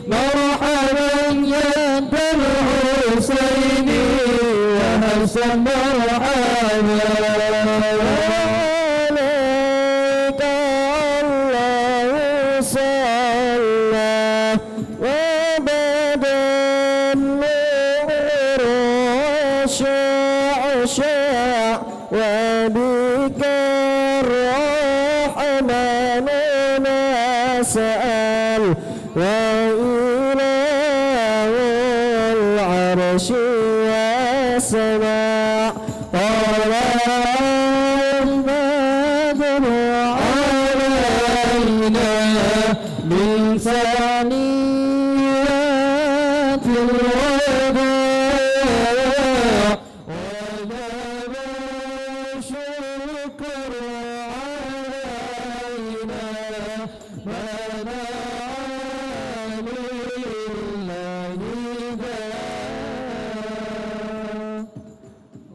مرحبا يا ابن الحسين يا حسن مرحبا عليك الله صلى وبدا النور شع وبك الرحمن نسأل وإله العرش والسماء طلع البدر علينا من ثنيات الوداع وجب الشكر علينا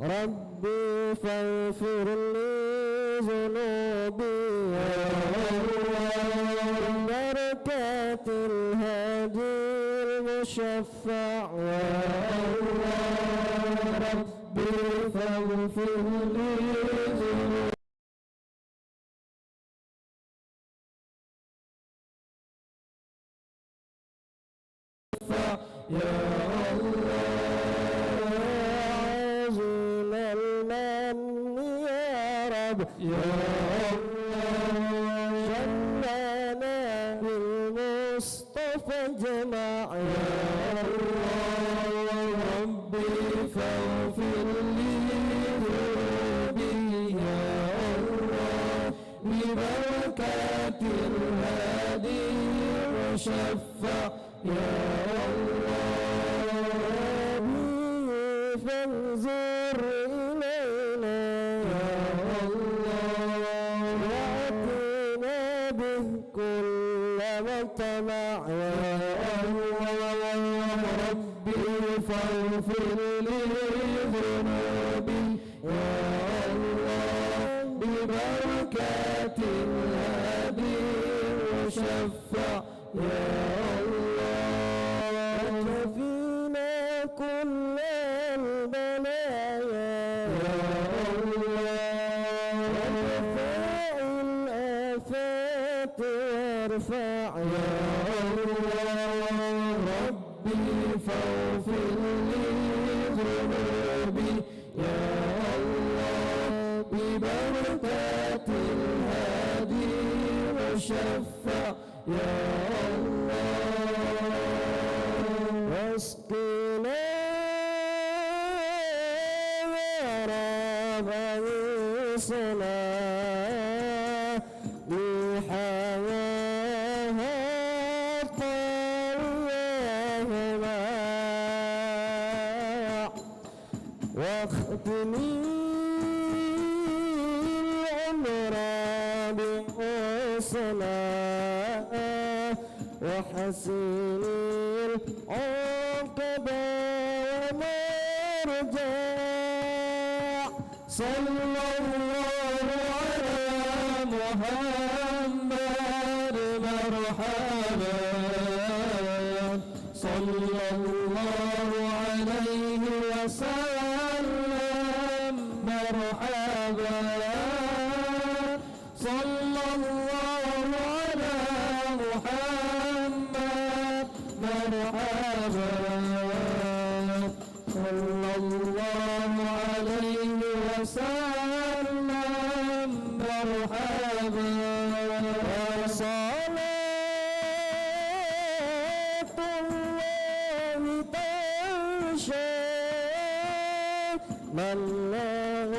ربي فاغفر لي ذنوبي بركات الهادي المشفع ربي فاغفر لي ذنوبي يا يا الله جمعنا بالمصطفى جماع يا الله ربي فاغفر لي ذنوبي يا الله ببركات الهادي المشفع يا الله فانظر إلينا كل مطمع يا الله ربي فاغفر لي ذنوبي يا الله ببركات الهادي المشفع يا الله وكفينا كل البلايا يا الله ودفع الآفات وارفع يا الله ربي فاغفر لي ذنوبي يا الله ببركات الهادي المشفع يا الله واسقنا يا رب الصلاة بحياة طويلة واختمي العمر بحسنى وحسين العقبى ومرجع صلى الله على محمد مرحبا صلى الله عليه وسلم مرحبا صلى الله على محمد مرحبا صلى الله عليه وسلم مرحبا وصلاة الله تنشأ من له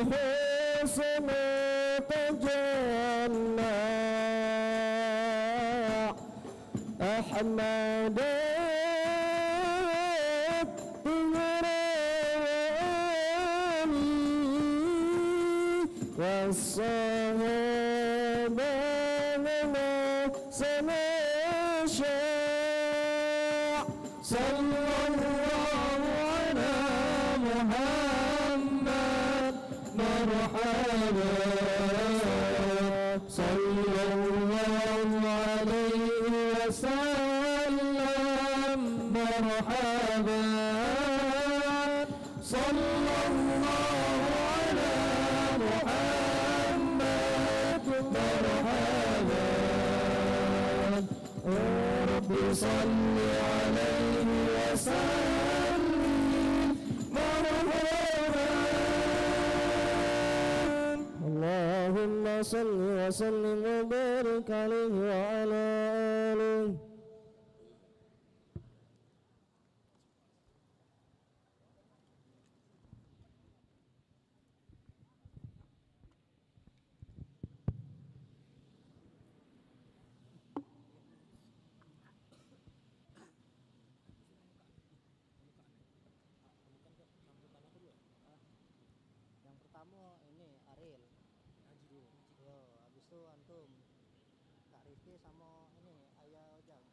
الحسن تجنى أحمد والصحابة لنا سنشاع صلى الله على محمد مرحبا صلى الله عليه وسلم مرحبا صلى الله على محمد مرحبا يا رب صل عليه وسلم مرحبا اللهم صل وسلم وبارك عليه وعلى آله. Yang pertama ini Ariel. Yo, habis itu antum Kak Rizky sama ini Ayah Ojang.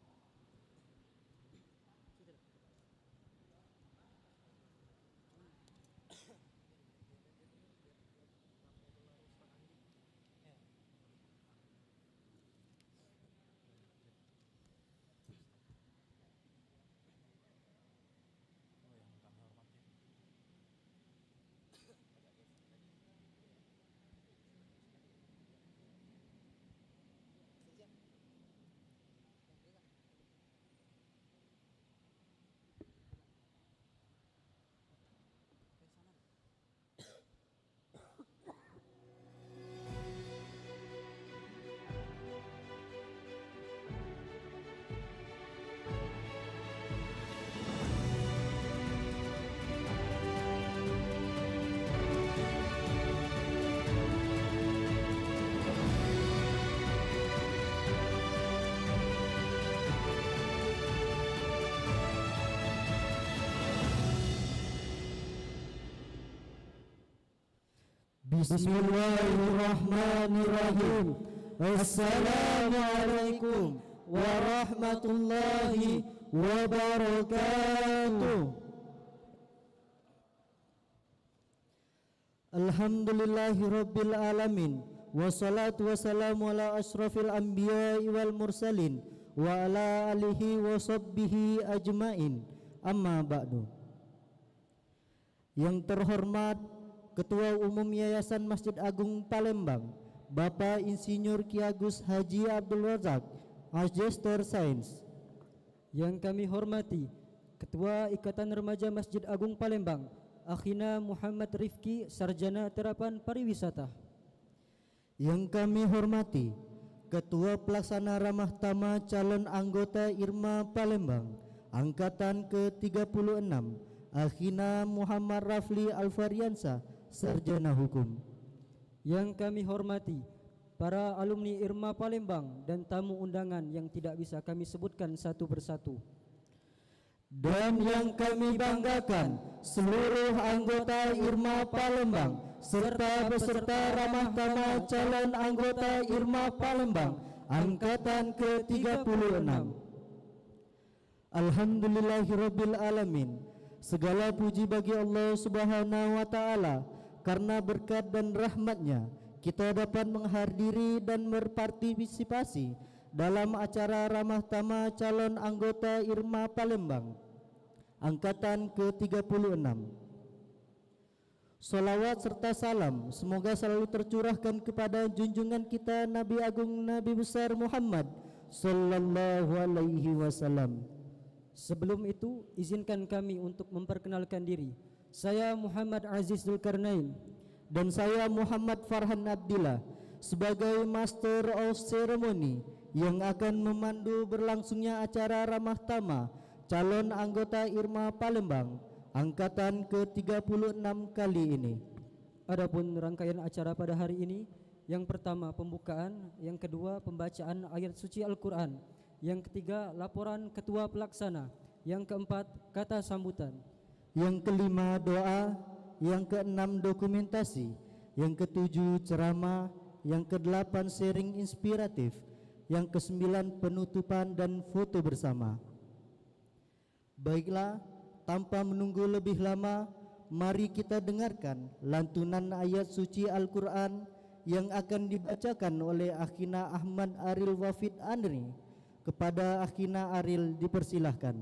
Bismillahirrahmanirrahim. Assalamualaikum warahmatullahi wabarakatuh. Alhamdulillahirabbil alamin. Wassalatu wassalamu ala asyrafil anbiya'i wal mursalin wa ala alihi wa sahbihi ajmain. Amma ba'du. Yang terhormat Ketua Umum Yayasan Masjid Agung Palembang, Bapak Insinyur Ki Agus Haji Abdul Razak, Magister Sains. Yang kami hormati Ketua Ikatan Remaja Masjid Agung Palembang, Akhina Muhammad Rifki, Sarjana Terapan Pariwisata. Yang kami hormati Ketua Pelaksana Ramah Tama Calon Anggota IRMA Palembang, Angkatan ke-36, Akhina Muhammad Rafli Alfariansa, Sarjana Hukum. Yang kami hormati para alumni IRMA Palembang dan tamu undangan yang tidak bisa kami sebutkan satu persatu. Dan yang kami banggakan seluruh anggota IRMA Palembang serta peserta ramah tamah calon anggota IRMA Palembang angkatan ke-36. Alhamdulillahirabbil alamin. Segala puji bagi Allah Subhanahu wa taala. Karena berkat dan rahmatnya kita dapat menghadiri dan berpartisipasi dalam acara ramah tamah calon anggota IRMA Palembang angkatan ke-36. Salawat serta salam semoga selalu tercurahkan kepada junjungan kita Nabi Agung Nabi Besar Muhammad sallallahu alaihi wasallam. Sebelum itu izinkan kami untuk memperkenalkan diri. Saya Muhammad Aziz Zulkarnain dan saya Muhammad Farhan Abdillah sebagai Master of Ceremony yang akan memandu berlangsungnya acara ramah tamah calon anggota IRMA Palembang angkatan ke-36 kali ini. Adapun rangkaian acara pada hari ini, yang pertama pembukaan, yang kedua pembacaan ayat suci Al-Quran, yang ketiga laporan ketua pelaksana, yang keempat kata sambutan, yang kelima doa, yang keenam dokumentasi, yang ketujuh ceramah, yang kedelapan sharing inspiratif, yang kesembilan penutupan dan foto bersama. Baiklah, tanpa menunggu lebih lama, mari kita dengarkan lantunan ayat suci Al-Quran yang akan dibacakan oleh Akhina Ahmad Aril Wafid Andri. Kepada Akhina Aril dipersilahkan.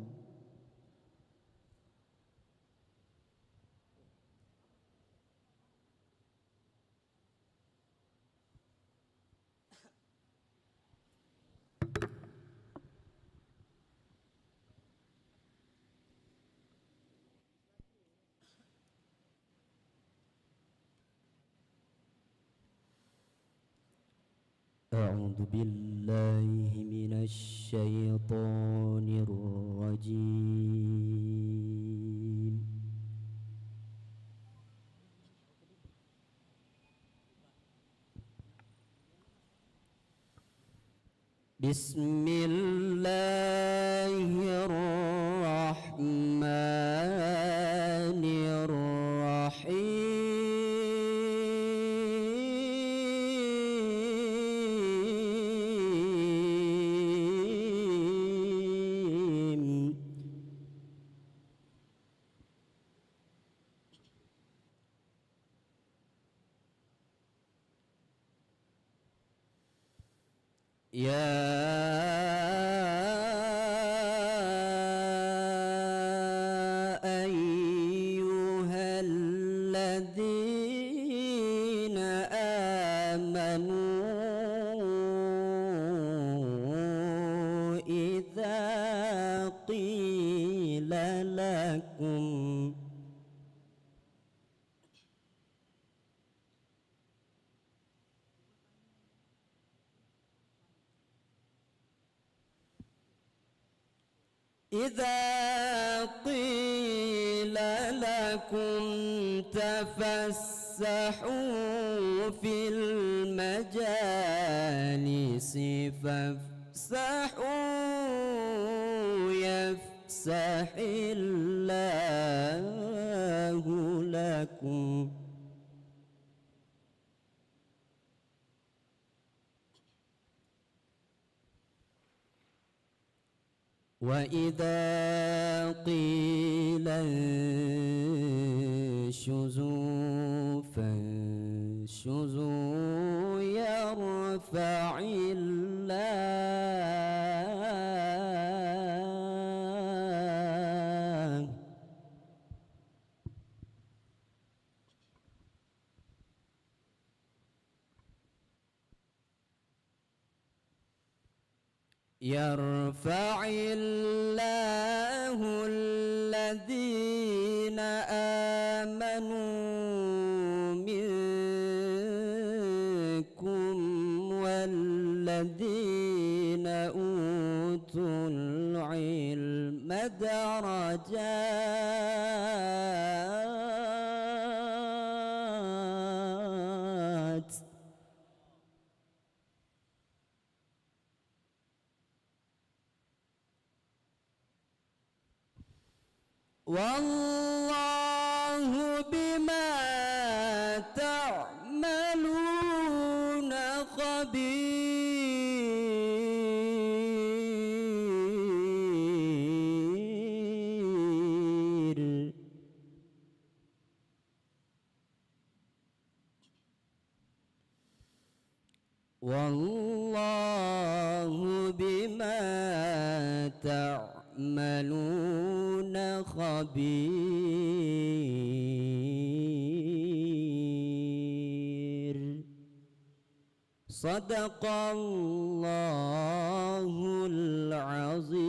أعوذ بالله من الشيطان الرجيم بسم الله الرحمن الرحيم أيها الذين آمنوا إذا قيل لكم تفسحوا في المجالس فافسحوا يفسح الله لكم وإذا قيل انشزوا فانشزوا يرفع الله يرفع الله الذين آمنوا منكم والذين أوتوا العلم درجات والله بما تعملون خبير والله بما تعملون خبير صدق الله العظيم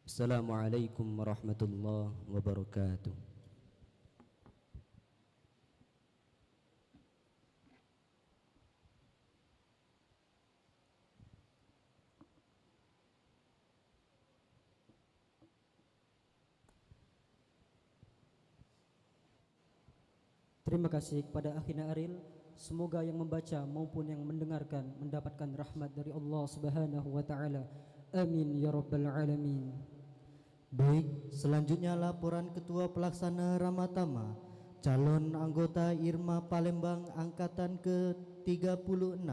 السلام عليكم ورحمة الله وبركاته. Terima kasih kepada Akhina Aril. Semoga yang membaca maupun yang mendengarkan mendapatkan rahmat dari Allah Subhanahu wa taala. Amin ya rabbal alamin. Baik, selanjutnya laporan Ketua Pelaksana Ramatama calon anggota Irma Palembang angkatan ke-36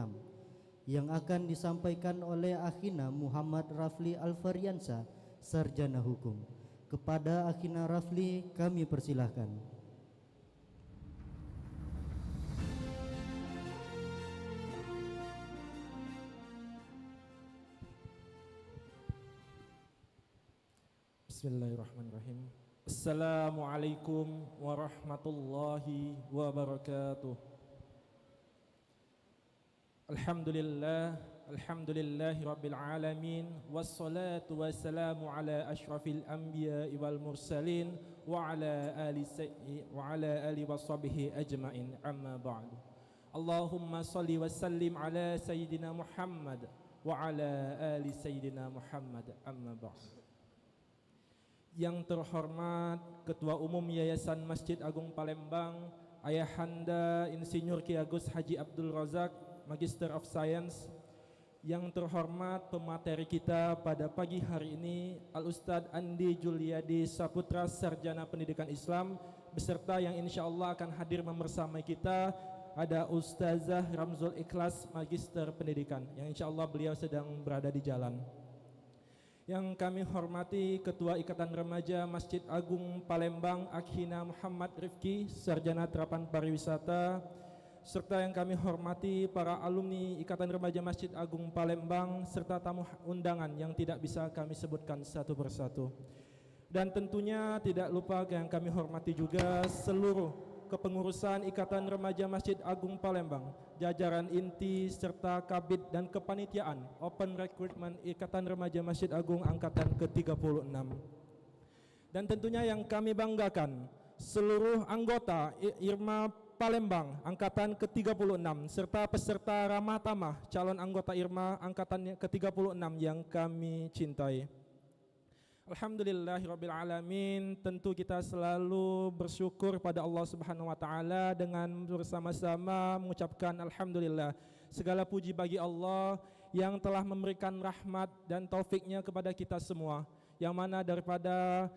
yang akan disampaikan oleh Akhina Muhammad Rafli Alfariansa, Sarjana Hukum. Kepada Akhina Rafli kami persilahkan. Bismillahirrahmanirrahim. Assalamualaikum warahmatullahi wabarakatuh. Alhamdulillah Alhamdulillahi Rabbil Alamin. Wassalatu wassalamu ala ashrafil anbiya wal mursalin wa ala ali wa sahbihi ajma'in, amma ba'du. Allahumma salli wa sallim ala Sayyidina Muhammad wa ala ali Sayyidina Muhammad, amma ba'du. Yang terhormat Ketua Umum Yayasan Masjid Agung Palembang, Ayahanda Insinyur Ki Agus Haji Abdul Razak, Magister of Science. Yang terhormat pemateri kita pada pagi hari ini, Al-Ustadz Andi Juliadi Saputra, Sarjana Pendidikan Islam, beserta yang insya Allah akan hadir membersamai kita, ada Ustazah Ramzul Ikhlas, Magister Pendidikan, yang insya Allah beliau sedang berada di jalan. Yang kami hormati Ketua Ikatan Remaja Masjid Agung Palembang, Akhina Muhammad Rifki, Sarjana Terapan Pariwisata, serta yang kami hormati para alumni Ikatan Remaja Masjid Agung Palembang, serta tamu undangan yang tidak bisa kami sebutkan satu persatu. Dan tentunya tidak lupa yang kami hormati juga seluruh kepengurusan Ikatan Remaja Masjid Agung Palembang, jajaran inti serta kabid dan kepanitiaan Open Recruitment Ikatan Remaja Masjid Agung Angkatan ke-36. Dan tentunya yang kami banggakan, seluruh anggota IRMA Palembang Angkatan ke-36 serta peserta Ramah Tamah calon anggota IRMA Angkatan ke-36 yang kami cintai. Alhamdulillahirabbil alamin. Tentu kita selalu bersyukur pada Allah Subhanahu wa taala dengan bersama-sama mengucapkan alhamdulillah. Segala puji bagi Allah yang telah memberikan rahmat dan taufiknya kepada kita semua, yang mana daripada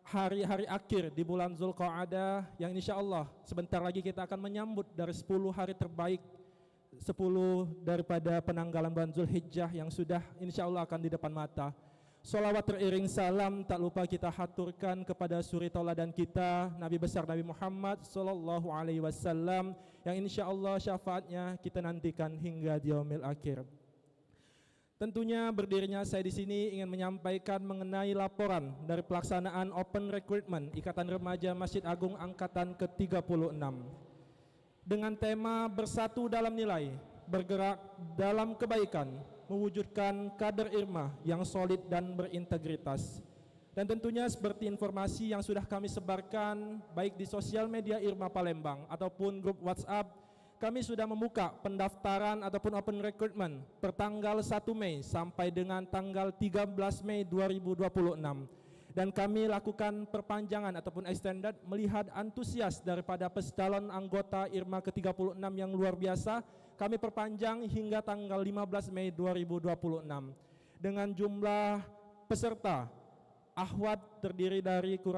hari-hari akhir di bulan Zulqa'adah yang insya Allah sebentar lagi kita akan menyambut dari 10 hari terbaik, 10 daripada penanggalan bulan Zulhijjah yang sudah insya Allah akan di depan mata. Salawat teriring salam tak lupa kita haturkan kepada suri tauladan kita, Nabi besar Nabi Muhammad sallallahu alaihi wasallam, yang insya Allah syafaatnya kita nantikan hingga di yaumil akhir. Tentunya berdirinya saya di sini ingin menyampaikan mengenai laporan dari pelaksanaan Open Recruitment Ikatan Remaja Masjid Agung Angkatan ke-36 dengan tema Bersatu dalam Nilai, Bergerak dalam Kebaikan, Mewujudkan Kader IRMA yang solid dan berintegritas. Dan tentunya seperti informasi yang sudah kami sebarkan baik di sosial media IRMA Palembang ataupun grup WhatsApp, kami sudah membuka pendaftaran ataupun open recruitment pertanggal 1 Mei sampai dengan tanggal 13 Mei 2026. Dan kami lakukan perpanjangan ataupun extended melihat antusias daripada calon anggota IRMA ke-36 yang luar biasa. Kami perpanjang hingga tanggal 15 Mei 2026 dengan jumlah peserta ahwat terdiri dari kurang